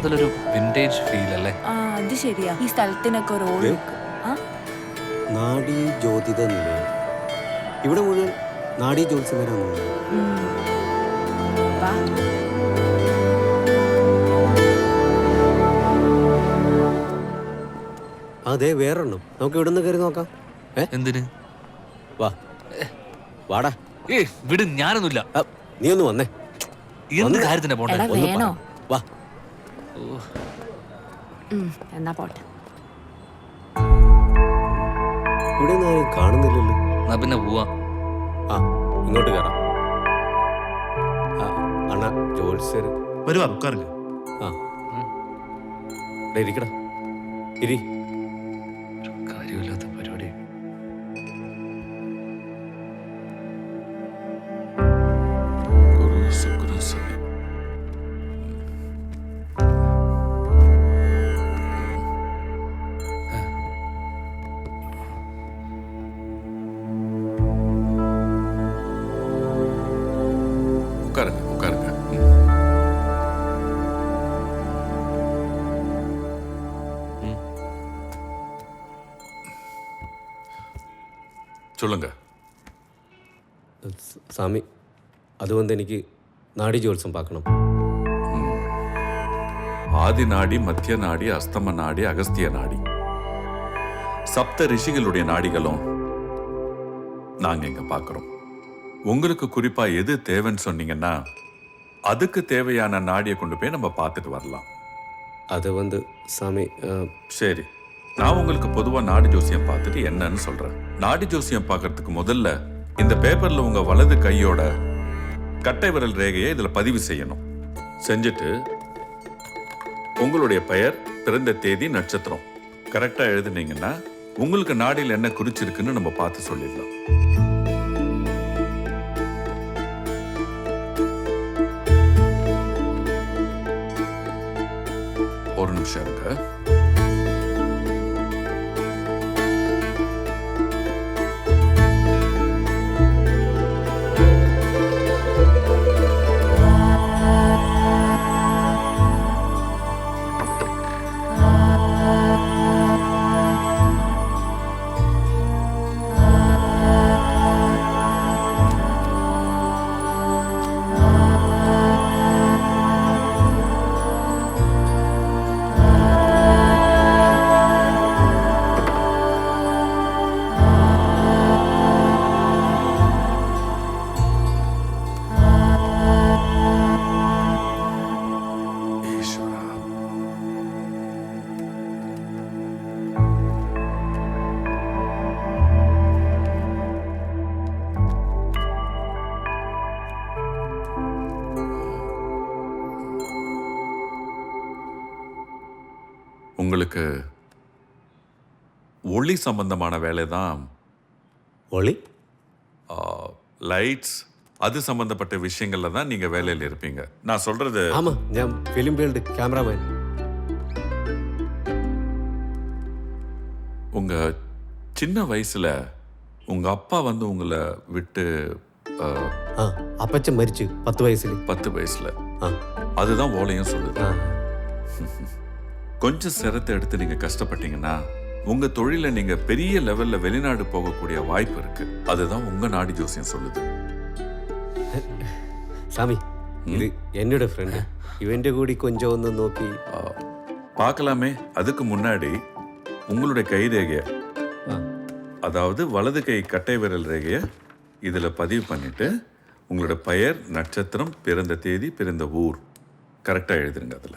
അതിലൊരു vintage feel അല്ലേ? അത് ശരിയാ. ഈ സ്ഥലത്തിനൊക്കെ ഒരു ഓൾഡ് ലുക്ക്. നാഡീ ജ്യോതിത നിലയം. ഇവിടെ മുഴുവൻ നാഡീ ജ്യോത്സ്യന്മാരാണ് തോന്നുന്നത്. വാ. അതെ, വേറൊരെണ്ണം നമുക്ക് ഇവിടെ നിന്ന് കയറി നോക്കാം. എന്തിന്? വാ വാടാ. വിട്, ഞാനൊന്നുമില്ല. നീ ഒന്ന് വന്നേ. എന്ത് കാര്യത്തിനാ പോണ്ടേ? എടാ, വേണോ? വാ. എന്നാ പോട്ടെ. ഇവിടെ ഒന്നും ആരും കാണുന്നില്ലല്ലോ. എന്നാ പിന്നെ പോവാ. ഇങ്ങോട്ട് കയറാം. അണ്ണാ ജോത്സ്യർ വരുവാ, ഉட்காருங்க. ഇരിക്കടാ, ഇരി. കാര്യമില്ലാത്ത പരിപാടി. உட்காருங்க, உட்காருங்க. சொல்லுங்க. சாமி, அது வந்து எனக்கு நாடி ஜோல்சம் பார்க்கணும். ஆதி நாடி, மத்திய நாடி, அஸ்தம நாடி, அகஸ்திய நாடி, சப்த ரிஷிகளுடைய நாடிகளும் நாங்க இங்க பார்க்கிறோம். உங்களுக்கு குறிப்பா எது தேவைன்னு சொன்னீங்கன்னா அதுக்கு தேவையான நாடியை கொண்டு போய் நம்ம பார்த்துட்டு வரலாம். அது வந்து சாமி, சரி, நான் உங்களுக்கு பொதுவா நாடி ஜோசியம் பார்த்துட்டு என்னன்னு சொல்றேன். நாடி ஜோசியம் பார்க்கறதுக்கு முதல்ல இந்த பேப்பர்ல உங்க வலது கையோட கட்டை விரல் ரேகையை இதுல பதிவு செய்யணும். செஞ்சுட்டு உங்களுடைய பெயர், பிறந்த தேதி, நட்சத்திரம் கரெக்டா எழுதுனீங்கன்னா உங்களுக்கு நாடியில் என்ன குறிச்சிருக்குன்னு நம்ம பார்த்து சொல்லிடலாம். ஒரு நிமிஷம் இருங்க. உங்களுக்கு ஒளி சம்பந்தமான வேலை தான். ஒளி, லைட்ஸ், அது சம்பந்தப்பட்ட விஷயங்கள்ல தான் நீங்க வேலையில் இருப்பீங்க. நான் சொல்றது ஆமா, நான் ஃபிலிம் ஃபீல்டு கேமராமேன். உங்க சின்ன வயசுல உங்க அப்பா வந்து உங்களை விட்டு அப்பச்ச மரிச்சு 10 வயசுல. 10 வயசுல. அதுதான் ஓலையும் சொல்லுது. கொஞ்சம் சிரத்தை எடுத்து நீங்க கஷ்டப்பட்டீங்கன்னா உங்க தொழில நீங்க பெரிய லெவல்ல வெளிநாடு போகக்கூடிய வாய்ப்பு இருக்கு. அதுதான் உங்க நாடி ஜோசியம் சொல்லுது. சாமி, இது என்னோட ஃப்ரெண்டு. இவன்ட கூடி கொஞ்சம் வந்து நோக்கி பார்க்கலாமே. அதுக்கு முன்னாடி உங்களுடைய கை ரேகைய, அதாவது வலது கை கட்டை விரல் ரேகைய இதுல பதிவு பண்ணிட்டு உங்களோட பெயர், நட்சத்திரம், பிறந்த தேதி, பிறந்த ஊர் கரெக்டா எழுதுருங்க அதுல.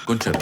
கொஞ்சம்